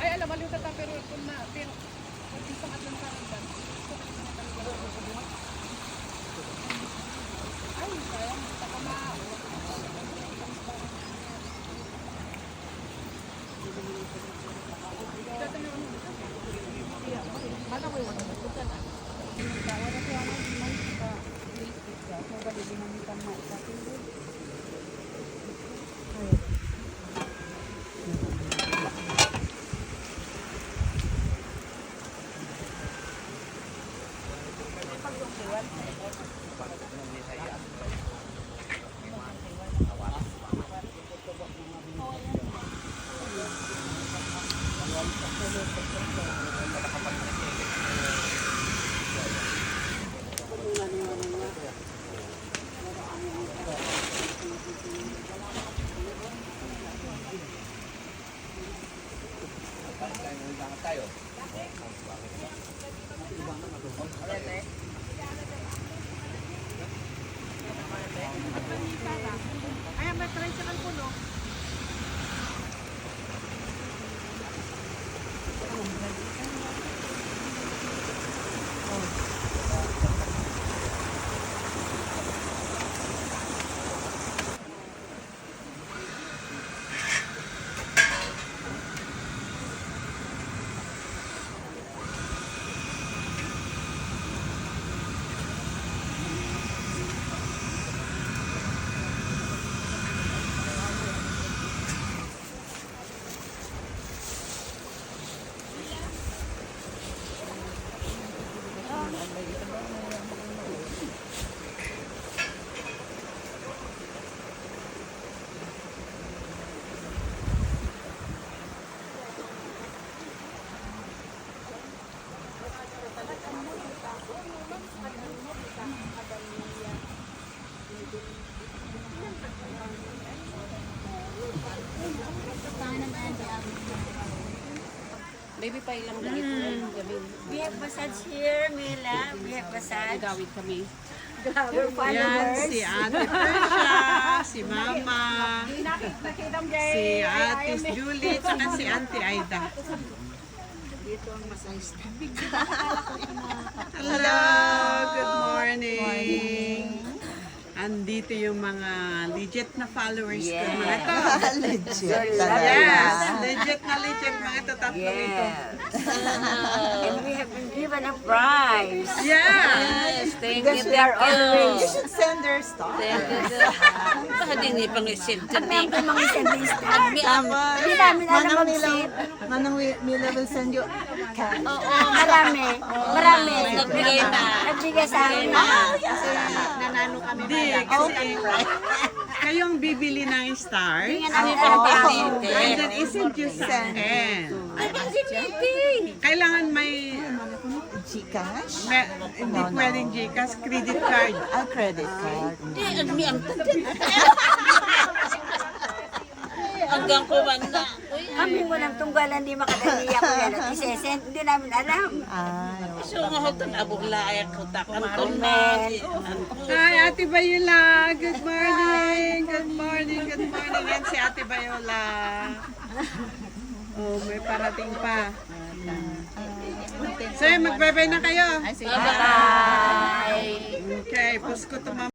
Ay, alam, maliw tata, pero kung na, pero, kung isang atlang sa akin ba? Ay, sayang, saka mana ko yung ano, ito na. Wala siya ang may basic siya. So, bali, dinamitan mo. Tayo. Ay, may tricycle po, no? Baby pa ilang ganito gabi. We have massage here, Mila. We have massage. Gawid kami. Our Yan, followers. si Ate Persia, si Mama, si Ate Julie, saka si Auntie Aida. Dito ang massage. Hello, good morning. Andito yung mga legit na followers ko, mga to. Legit. Yes, legit mga to, tatlo rito. And we have been given a prize. Yeah. Thank Because we are always. Send their stuff. Hindi pang isin. Kami ang mga sendista. Tama. Hindi namin alam Manang mag-sip. Mila will send you cash. Oo, marami. Marami. Nagbigay na. Nagbigay sa akin na. Kasi nanalo kami. Hindi, kasi kayo ang bibili ng star. Hindi nga namin alam And then isend you sa akin. Kailangan may, Gcash? hindi pwedeng Gcash, credit card. A credit card. Hanggang kuman na. Kami walang tunggalan, di makadali ako yan. At isesend, hindi namin alam. Ay, So, nga ako abula ay ako takang Comment. Hi, Ate Bayola. Good morning. Good morning. Good morning. Yan si Ate Bayola. Oh, may parating pa. So, magbabay na kayo. Bye-bye. Okay, pusko to